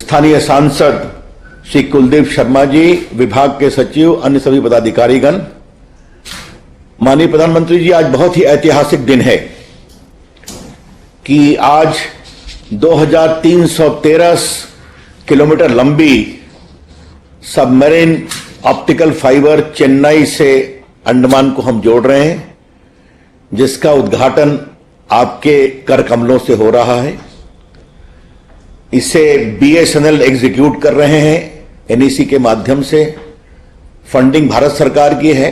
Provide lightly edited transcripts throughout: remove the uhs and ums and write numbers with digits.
स्थानीय सांसद श्री कुलदीप शर्मा जी, विभाग के सचिव, अन्य सभी पदाधिकारीगण, माननीय प्रधानमंत्री जी, आज बहुत ही ऐतिहासिक दिन है कि आज 2313 किलोमीटर लंबी सबमरीन ऑप्टिकल फाइबर चेन्नई से अंडमान को हम जोड़ रहे हैं, जिसका उद्घाटन आपके कर कमलों से हो रहा है। इसे बीएसएनएल एग्जीक्यूट कर रहे हैं एनईसी के माध्यम से। फंडिंग भारत सरकार की है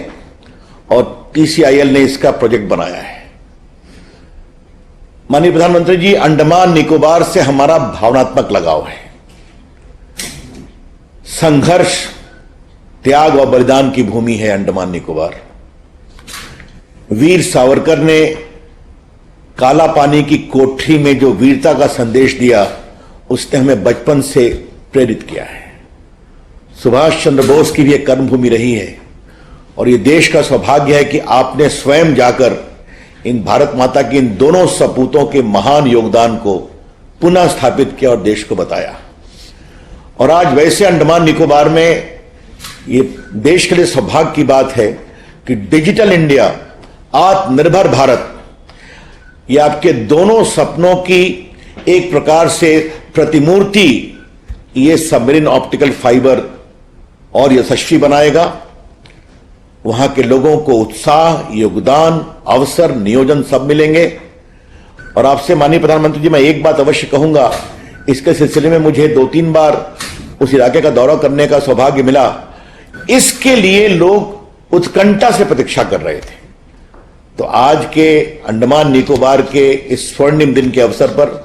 और टीसीआईएल ने इसका प्रोजेक्ट बनाया है। माननीय प्रधानमंत्री जी, अंडमान निकोबार से हमारा भावनात्मक लगाव है। संघर्ष, त्याग और बलिदान की भूमि है अंडमान निकोबार। वीर सावरकर ने काला पानी की कोठरी में जो वीरता का संदेश दिया, उसने हमें बचपन से प्रेरित किया है। सुभाष चंद्र बोस की भी एक कर्मभूमि रही है और ये देश का सौभाग्य है कि आपने स्वयं जाकर इन भारत माता की इन दोनों सपूतों के महान योगदान को पुनः स्थापित किया और देश को बताया। और आज वैसे अंडमान निकोबार में ये देश के लिए सौभाग्य की बात है कि डिजिटल इंडिया, आत्मनिर्भर भारत, ये आपके दोनों सपनों की एक प्रकार से प्रतिमूर्ति ये सबमरीन ऑप्टिकल फाइबर और यशस्वी बनाएगा। वहां के लोगों को उत्साह, योगदान, अवसर, नियोजन सब मिलेंगे। और आपसे माननीय प्रधानमंत्री जी, मैं एक बात अवश्य कहूंगा, इसके सिलसिले में मुझे 2-3 बार उस इलाके का दौरा करने का सौभाग्य मिला। इसके लिए लोग उत्कंठा से प्रतीक्षा कर रहे थे। तो आज के अंडमान निकोबार के इस स्वर्णिम दिन के अवसर पर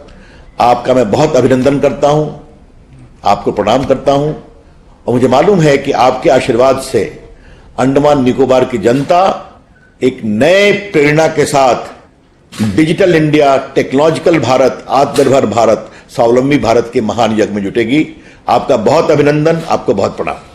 आपका मैं बहुत अभिनंदन करता हूं, आपको प्रणाम करता हूं। और मुझे मालूम है कि आपके आशीर्वाद से अंडमान निकोबार की जनता एक नए प्रेरणा के साथ डिजिटल इंडिया, टेक्नोलॉजिकल भारत, आत्मनिर्भर भारत, स्वावलंबी भारत के महान यज्ञ में जुटेगी। आपका बहुत अभिनंदन, आपको बहुत प्रणाम।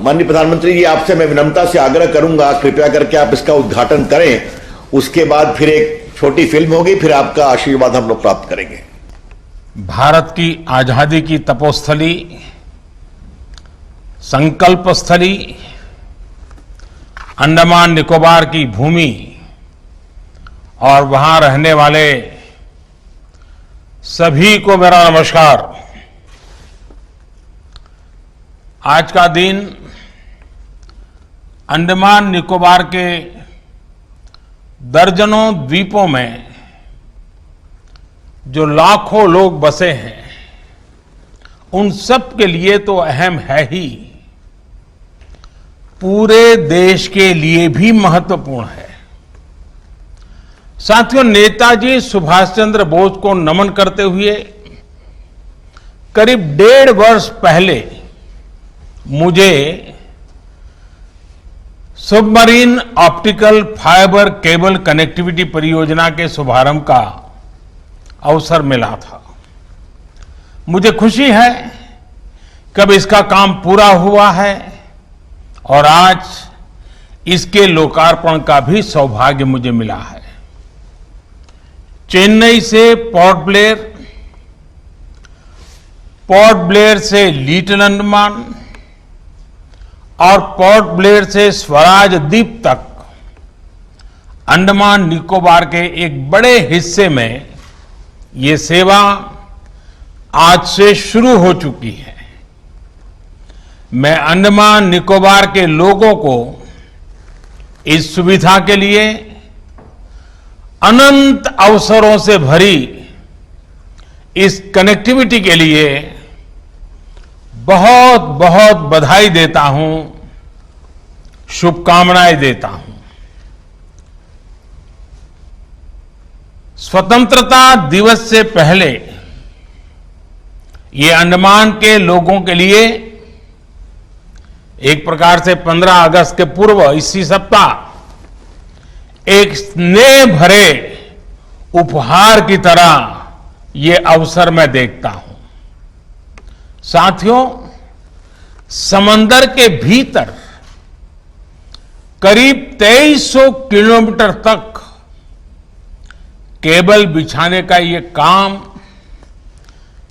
माननीय प्रधानमंत्री जी, आपसे मैं विनम्रता से आग्रह करूंगा, कृपया करके आप इसका उद्घाटन करें। उसके बाद फिर एक छोटी फिल्म होगी, फिर आपका आशीर्वाद हम लोग प्राप्त करेंगे। भारत की आजादी की तपोस्थली, संकल्प स्थली, अंडमान निकोबार की भूमि और वहां रहने वाले सभी को मेरा नमस्कार। आज का दिन अंडमान निकोबार के दर्जनों द्वीपों में जो लाखों लोग बसे हैं, उन सब के लिए तो अहम है ही, पूरे देश के लिए भी महत्वपूर्ण है। साथियों, नेताजी सुभाष चंद्र बोस को नमन करते हुए करीब 1.5 वर्ष पहले मुझे submarine optical fibre cable connectivity परियोजना के शुभारंभ का अवसर मिला था। मुझे खुशी है कि अब इसका काम पूरा हुआ है और आज इसके लोकार्पण का भी सौभाग्य मुझे मिला है। चेन्नई से पोर्ट ब्लेयर से लिटिल अंडमान और पोर्ट ब्लेयर से स्वराज द्वीप तक अंडमान निकोबार के एक बड़े हिस्से में ये सेवा आज से शुरू हो चुकी है। मैं अंडमान निकोबार के लोगों को इस सुविधा के लिए अनंत अवसरों से भरी इस कनेक्टिविटी के लिए बहुत बहुत बधाई देता हूं, शुभकामनाएं देता हूं। स्वतंत्रता दिवस से पहले ये अंडमान के लोगों के लिए एक प्रकार से 15 अगस्त के पूर्व इसी सप्ताह एक स्नेह भरे उपहार की तरह ये अवसर मैं देखता हूं। साथियों, समंदर के भीतर करीब 2300 किलोमीटर तक केबल बिछाने का ये काम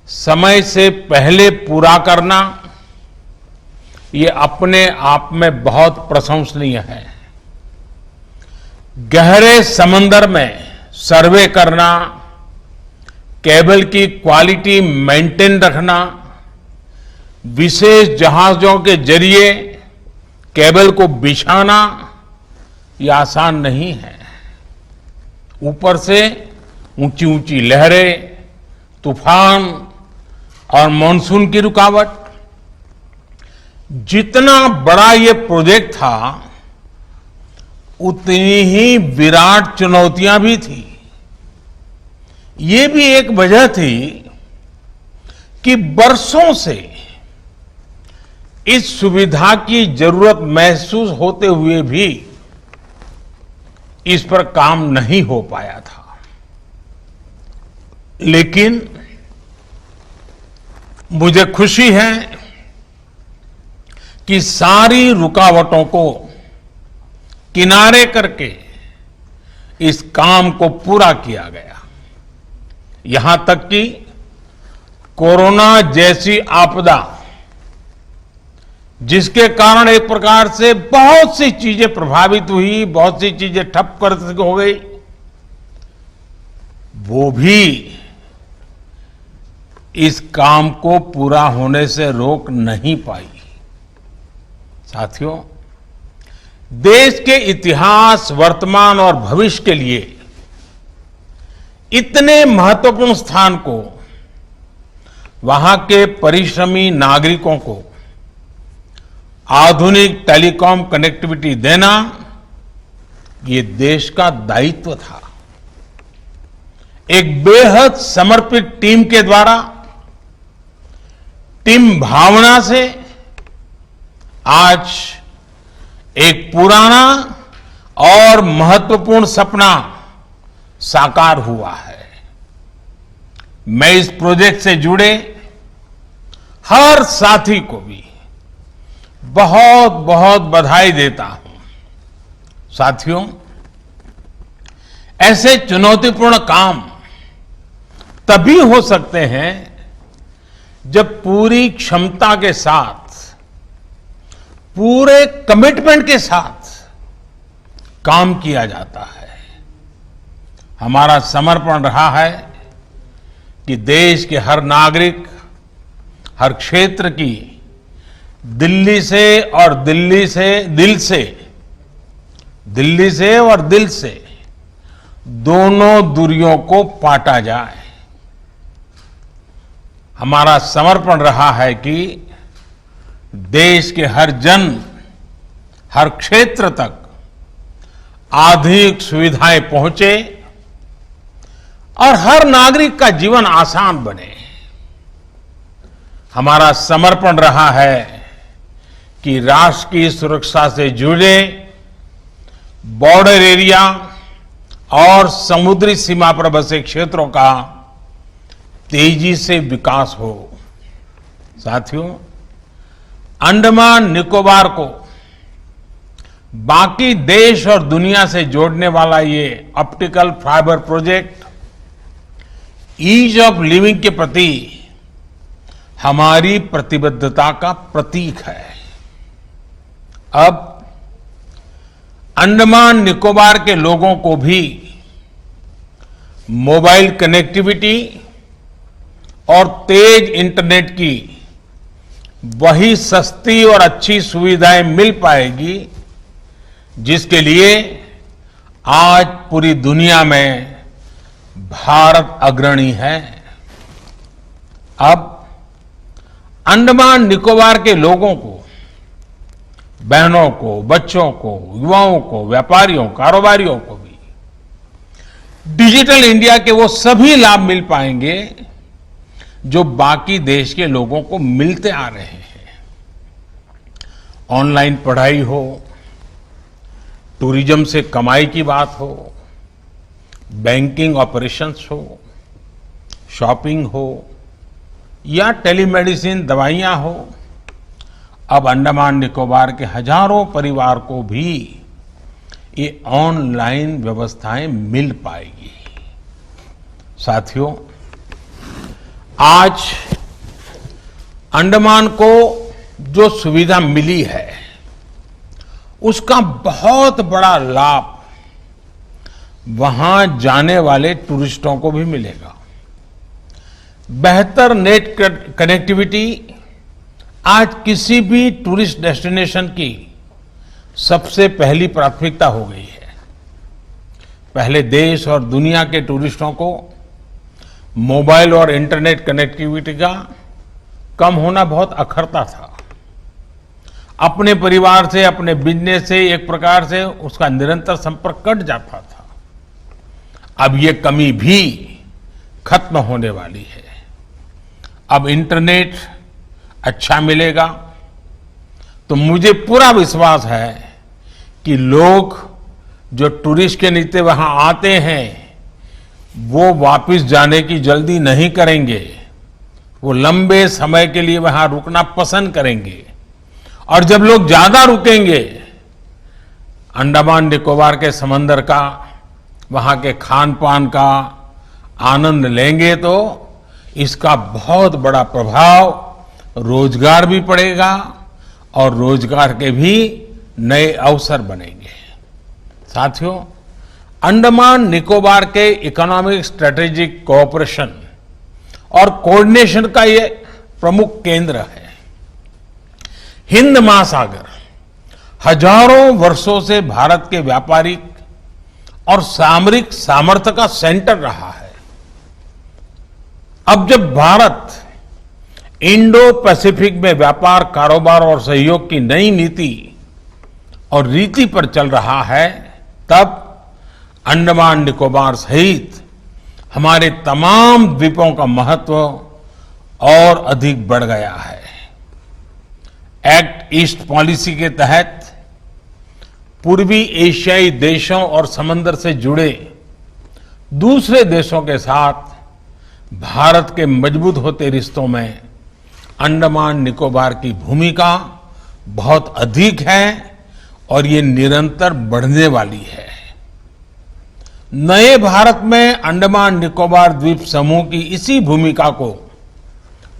समय से पहले पूरा करना, ये अपने आप में बहुत प्रशंसनीय है। गहरे समंदर में सर्वे करना, केबल की क्वालिटी मेंटेन रखना, विशेष जहाजों के जरिए केबल को बिछाना, ये आसान नहीं है। ऊपर से ऊंची ऊंची लहरें, तूफान और मानसून की रुकावट। जितना बड़ा ये प्रोजेक्ट था, उतनी ही विराट चुनौतियां भी थी। ये भी एक वजह थी कि बरसों से इस सुविधा की जरूरत महसूस होते हुए भी इस पर काम नहीं हो पाया था। लेकिन मुझे खुशी है कि सारी रुकावटों को किनारे करके इस काम को पूरा किया गया। यहां तक कि कोरोना जैसी आपदा, जिसके कारण एक प्रकार से बहुत सी चीजें प्रभावित हुई, बहुत सी चीजें ठप कर हो गई, वो भी इस काम को पूरा होने से रोक नहीं पाई। साथियों, देश के इतिहास, वर्तमान और भविष्य के लिए इतने महत्वपूर्ण स्थान को वहां के परिश्रमी नागरिकों को आधुनिक टेलीकॉम कनेक्टिविटी देना, ये देश का दायित्व था। एक बेहद समर्पित टीम के द्वारा, टीम भावना से आज एक पुराना और महत्वपूर्ण सपना साकार हुआ है। मैं इस प्रोजेक्ट से जुड़े हर साथी को भी बहुत बहुत बधाई देता हूं। साथियों, ऐसे चुनौतीपूर्ण काम तभी हो सकते हैं जब पूरी क्षमता के साथ, पूरे कमिटमेंट के साथ काम किया जाता है। हमारा समर्पण रहा है कि देश के हर नागरिक, हर क्षेत्र की दिल्ली से और दिल से दोनों दूरियों को पाटा जाए। हमारा समर्पण रहा है कि देश के हर जन, हर क्षेत्र तक आधुनिक सुविधाएं पहुंचे और हर नागरिक का जीवन आसान बने। हमारा समर्पण रहा है कि राष्ट्र की सुरक्षा से जुड़े बॉर्डर एरिया और समुद्री सीमा पर बसे क्षेत्रों का तेजी से विकास हो। साथियों, अंडमान निकोबार को बाकी देश और दुनिया से जोड़ने वाला ये optical fibre project ease of living के प्रति हमारी प्रतिबद्धता का प्रतीक है। अब अंडमान निकोबार के लोगों को भी मोबाइल कनेक्टिविटी और तेज इंटरनेट की वही सस्ती और अच्छी सुविधाएं मिल पाएगी जिसके लिए आज पूरी दुनिया में भारत अग्रणी है। अब अंडमान निकोबार के लोगों को, बहनों को, बच्चों को, युवाओं को, व्यापारियों, कारोबारियों को भी डिजिटल इंडिया के वो सभी लाभ मिल पाएंगे जो बाकी देश के लोगों को मिलते आ रहे हैं। ऑनलाइन पढ़ाई हो, टूरिज्म से कमाई की बात हो, बैंकिंग ऑपरेशंस हो, शॉपिंग हो या टेलीमेडिसिन दवाइयां हो, अब अंडमान निकोबार के हजारों परिवार को भी ये ऑनलाइन व्यवस्थाएं मिल पाएगी। साथियों, आज अंडमान को जो सुविधा मिली है उसका बहुत बड़ा लाभ वहां जाने वाले टूरिस्टों को भी मिलेगा। बेहतर नेट कनेक्टिविटी आज किसी भी टूरिस्ट डेस्टिनेशन की सबसे पहली प्राथमिकता हो गई है। पहले देश और दुनिया के टूरिस्टों को मोबाइल और इंटरनेट कनेक्टिविटी का कम होना बहुत अखरता था। अपने परिवार से, अपने बिजनेस से एक प्रकार से उसका निरंतर संपर्क कट जाता था। अब ये कमी भी खत्म होने वाली है। अब इंटरनेट अच्छा मिलेगा तो मुझे पूरा विश्वास है कि लोग जो टूरिस्ट के नीचे वहां आते हैं वो वापस जाने की जल्दी नहीं करेंगे। वो लंबे समय के लिए वहां रुकना पसंद करेंगे और जब लोग ज्यादा रुकेंगे, अंडमान निकोबार के समंदर का, वहां के खान पान का आनंद लेंगे तो इसका बहुत बड़ा प्रभाव रोजगार भी पड़ेगा और रोजगार के भी नए अवसर बनेंगे। साथियों, अंडमान निकोबार के इकोनॉमिक स्ट्रेटेजिक कोऑपरेशन और कोऑर्डिनेशन का ये प्रमुख केंद्र है। हिंद महासागर हजारों वर्षों से भारत के व्यापारिक और सामरिक सामर्थ्य का सेंटर रहा है। अब जब भारत इंडो पैसिफिक में व्यापार, कारोबार और सहयोग की नई नीति और रीति पर चल रहा है, तब अंडमान निकोबार सहित हमारे तमाम द्वीपों का महत्व और अधिक बढ़ गया है। एक्ट ईस्ट पॉलिसी के तहत पूर्वी एशियाई देशों और समंदर से जुड़े दूसरे देशों के साथ भारत के मजबूत होते रिश्तों में अंडमान निकोबार की भूमिका बहुत अधिक है और ये निरंतर बढ़ने वाली है। नए भारत में अंडमान निकोबार द्वीप समूह की इसी भूमिका को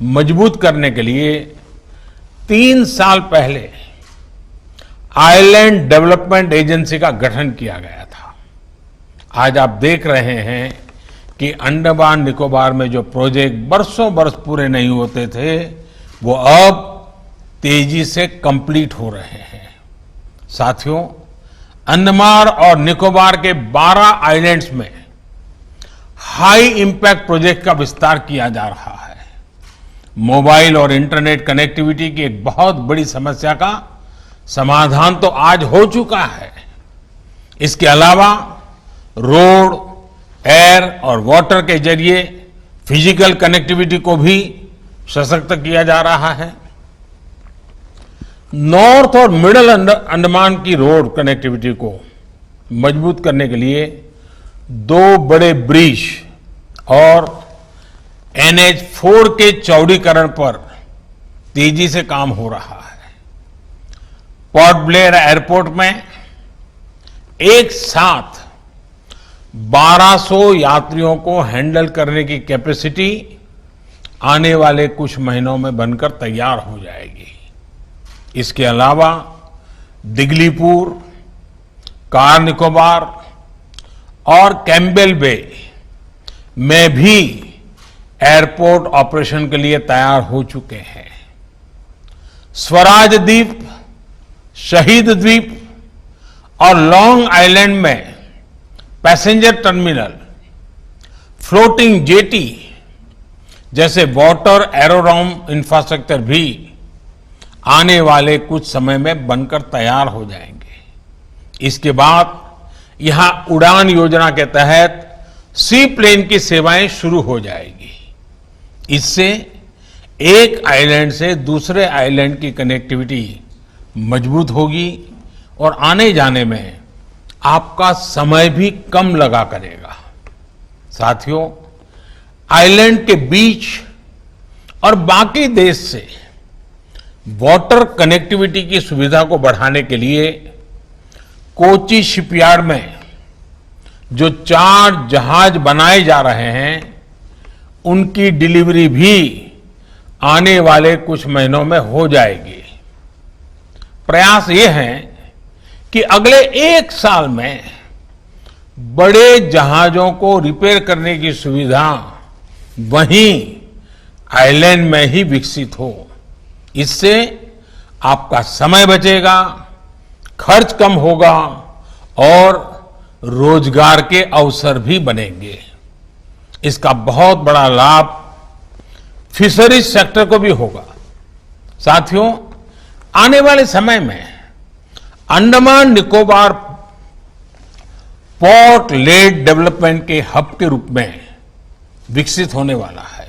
मजबूत करने के लिए 3 साल पहले आइलैंड डेवलपमेंट एजेंसी का गठन किया गया था। आज आप देख रहे हैं कि अंडमान निकोबार में जो प्रोजेक्ट बरसों बरस पूरे नहीं होते थे वो अब तेजी से कंप्लीट हो रहे हैं। साथियों, अंडमान और निकोबार के 12 आइलैंड्स में हाई इंपैक्ट प्रोजेक्ट का विस्तार किया जा रहा है। मोबाइल और इंटरनेट कनेक्टिविटी की एक बहुत बड़ी समस्या का समाधान तो आज हो चुका है। इसके अलावा रोड, एयर और वाटर के जरिए फिजिकल कनेक्टिविटी को भी सशक्त किया जा रहा है। नॉर्थ और मिडल अंडमान की रोड कनेक्टिविटी को मजबूत करने के लिए 2 बड़े ब्रिज और NH4 के चौड़ीकरण पर तेजी से काम हो रहा है। पोर्ट ब्लेयर एयरपोर्ट में एक साथ 1200 यात्रियों को हैंडल करने की कैपेसिटी आने वाले कुछ महीनों में बनकर तैयार हो जाएगी। इसके अलावा दिगलीपुर, कार निकोबार और कैम्बेल बे में भी एयरपोर्ट ऑपरेशन के लिए तैयार हो चुके हैं। स्वराज द्वीप, शहीद द्वीप और लॉन्ग आइलैंड में पैसेंजर टर्मिनल, फ्लोटिंग जेटी जैसे वाटर एरोड्रोम इंफ्रास्ट्रक्चर भी आने वाले कुछ समय में बनकर तैयार हो जाएंगे। इसके बाद यहां उड़ान योजना के तहत सी प्लेन की सेवाएं शुरू हो जाएगी। इससे एक आइलैंड से दूसरे आइलैंड की कनेक्टिविटी मजबूत होगी और आने जाने में आपका समय भी कम लगा करेगा। साथियों, आइलैंड के बीच और बाकी देश से वाटर कनेक्टिविटी की सुविधा को बढ़ाने के लिए कोची शिपयार्ड में जो 4 जहाज बनाए जा रहे हैं उनकी डिलीवरी भी आने वाले कुछ महीनों में हो जाएगी। प्रयास ये है कि अगले 1 साल में बड़े जहाजों को रिपेयर करने की सुविधा वहीं आइलैंड में ही विकसित हो। इससे आपका समय बचेगा, खर्च कम होगा और रोजगार के अवसर भी बनेंगे। इसका बहुत बड़ा लाभ फिशरीज सेक्टर को भी होगा। साथियों, आने वाले समय में Andaman Nicobar port lead development के हब के रूप में विकसित होने वाला है।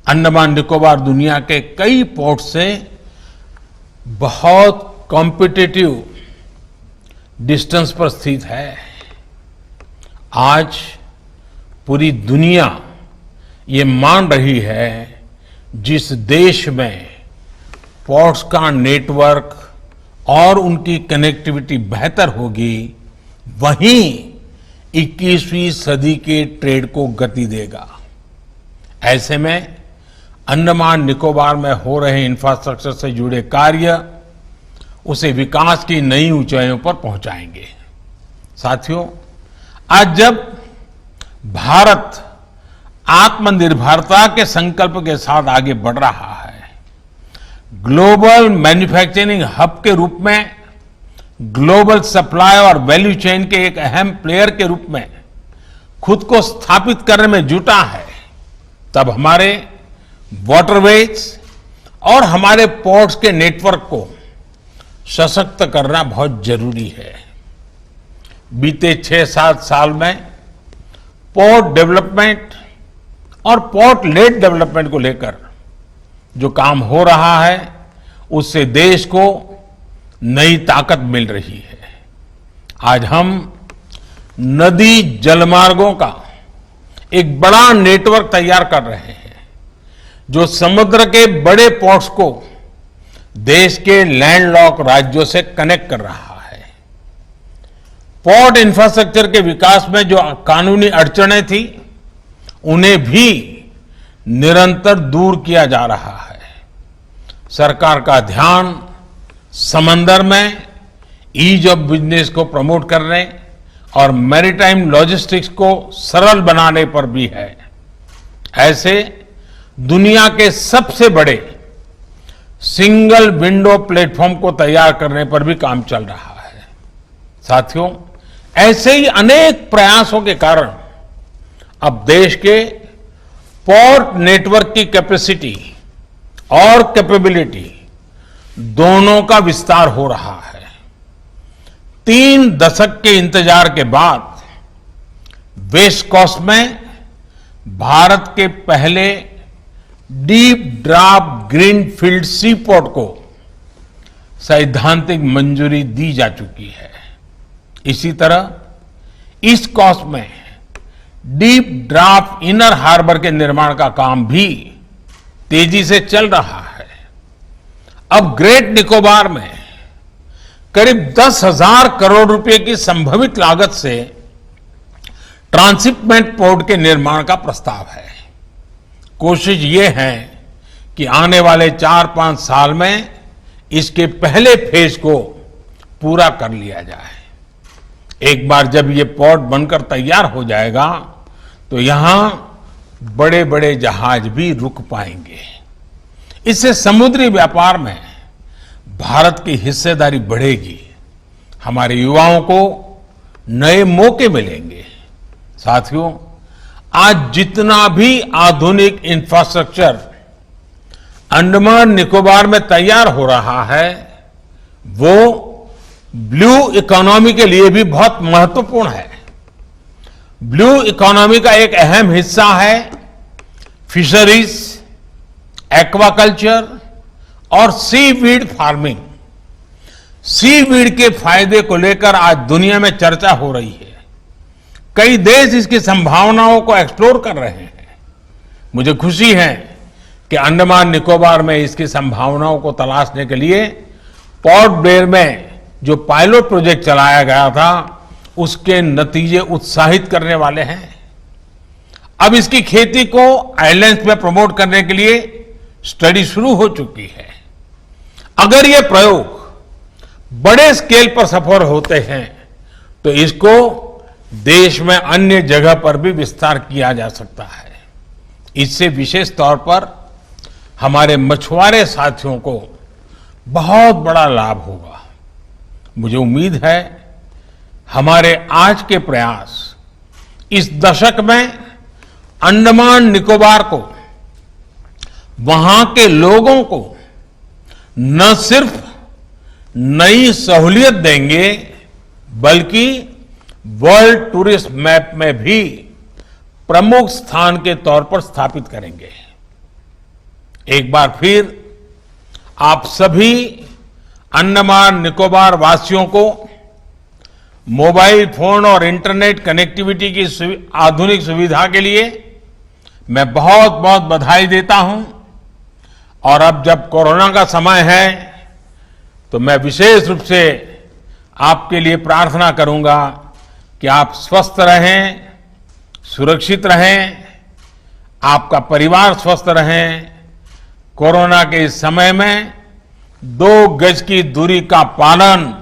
अंडमान निकोबार दुनिया के कई पोर्ट से बहुत कॉम्पिटिटिव डिस्टेंस पर स्थित है। आज पूरी दुनिया ये मान रही है जिस देश में पोर्ट्स का नेटवर्क और उनकी कनेक्टिविटी बेहतर होगी वहीं 21वीं सदी के ट्रेड को गति देगा। ऐसे में अंडमान निकोबार में हो रहे इंफ्रास्ट्रक्चर से जुड़े कार्य उसे विकास की नई ऊंचाइयों पर पहुंचाएंगे। साथियों, आज जब भारत आत्मनिर्भरता के संकल्प के साथ आगे बढ़ रहा है, ग्लोबल मैन्युफैक्चरिंग हब के रूप में, ग्लोबल सप्लाई और वैल्यू चेन के एक अहम प्लेयर के रूप में खुद को स्थापित करने में जुटा है, तब हमारे वाटरवेज और हमारे पोर्ट्स के नेटवर्क को सशक्त करना बहुत जरूरी है। बीते 6-7 साल में पोर्ट डेवलपमेंट और पोर्ट लेड डेवलपमेंट को लेकर जो काम हो रहा है उससे देश को नई ताकत मिल रही है। आज हम नदी जलमार्गों का एक बड़ा नेटवर्क तैयार कर रहे हैं जो समुद्र के बड़े पोर्ट्स को देश के लैंडलॉक राज्यों से कनेक्ट कर रहा है। पोर्ट इंफ्रास्ट्रक्चर के विकास में जो कानूनी अड़चनें थी उन्हें भी निरंतर दूर किया जा रहा है। सरकार का ध्यान समंदर में ईज ऑफ बिजनेस को प्रमोट करने और मैरीटाइम लॉजिस्टिक्स को सरल बनाने पर भी है। ऐसे दुनिया के सबसे बड़े सिंगल विंडो प्लेटफॉर्म को तैयार करने पर भी काम चल रहा है। साथियों, ऐसे ही अनेक प्रयासों के कारण अब देश के पोर्ट नेटवर्क की कैपेसिटी और कैपेबिलिटी दोनों का विस्तार हो रहा है। 3 दशक के इंतजार के बाद वेस्ट कोस्ट में भारत के पहले डीप ड्राफ्ट ग्रीनफील्ड सी पोर्ट को सैद्धांतिक मंजूरी दी जा चुकी है। इसी तरह ईस्ट कोस्ट में डीप ड्राफ्ट इनर हार्बर के निर्माण का काम भी तेजी से चल रहा है। अब ग्रेट निकोबार में करीब 10,000 करोड़ रुपए की संभावित लागत से ट्रांसशिपमेंट पोर्ट के निर्माण का प्रस्ताव है। कोशिश ये है कि आने वाले 4-5 साल में इसके पहले फेज को पूरा कर लिया जाए। एक बार जब ये पोर्ट बनकर तैयार हो जाएगा तो यहां बड़े बड़े जहाज भी रुक पाएंगे। इससे समुद्री व्यापार में भारत की हिस्सेदारी बढ़ेगी, हमारे युवाओं को नए मौके मिलेंगे। साथियों, आज जितना भी आधुनिक इंफ्रास्ट्रक्चर अंडमान निकोबार में तैयार हो रहा है वो ब्लू इकोनॉमी के लिए भी बहुत महत्वपूर्ण है। ब्लू इकोनॉमी का एक अहम हिस्सा है फिशरीज, एक्वाकल्चर और सीवीड फार्मिंग। सीवीड के फायदे को लेकर आज दुनिया में चर्चा हो रही है। कई देश इसकी संभावनाओं को एक्सप्लोर कर रहे हैं। मुझे खुशी है कि अंडमान निकोबार में इसकी संभावनाओं को तलाशने के लिए पोर्ट ब्लेयर में जो पायलट प्रोजेक्ट चलाया गया था उसके नतीजे उत्साहित करने वाले हैं। अब इसकी खेती को आइलैंड्स में प्रमोट करने के लिए स्टडी शुरू हो चुकी है। अगर ये प्रयोग बड़े स्केल पर सफल होते हैं तो इसको देश में अन्य जगह पर भी विस्तार किया जा सकता है। इससे विशेष तौर पर हमारे मछुआरे साथियों को बहुत बड़ा लाभ होगा। मुझे उम्मीद है हमारे आज के प्रयास इस दशक में अंडमान निकोबार को, वहां के लोगों को न सिर्फ नई सहूलियत देंगे बल्कि वर्ल्ड टूरिस्ट मैप में भी प्रमुख स्थान के तौर पर स्थापित करेंगे। एक बार फिर आप सभी अंडमान निकोबार वासियों को मोबाइल फोन और इंटरनेट कनेक्टिविटी की आधुनिक सुविधा के लिए मैं बहुत बहुत बधाई देता हूं। और अब जब कोरोना का समय है तो मैं विशेष रूप से आपके लिए प्रार्थना करूंगा कि आप स्वस्थ रहें, सुरक्षित रहें, आपका परिवार स्वस्थ रहें। कोरोना के इस समय में 2 गज की दूरी का पालन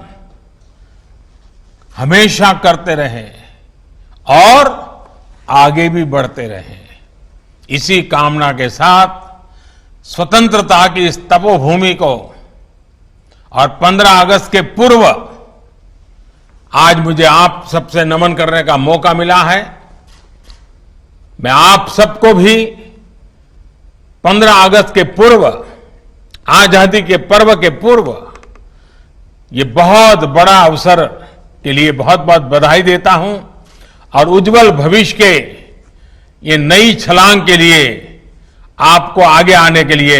हमेशा करते रहें और आगे भी बढ़ते रहें। इसी कामना के साथ स्वतंत्रता की इस तपोभूमि को और 15 अगस्त के पूर्व आज मुझे आप सबसे नमन करने का मौका मिला है। मैं आप सबको भी 15 अगस्त के पूर्व, आजादी के पर्व के पूर्व, ये बहुत बड़ा अवसर के लिए बहुत बहुत बधाई देता हूं और उज्जवल भविष्य के ये नई छलांग के लिए आपको आगे आने के लिए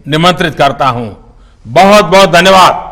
निमंत्रित करता हूं। बहुत बहुत धन्यवाद।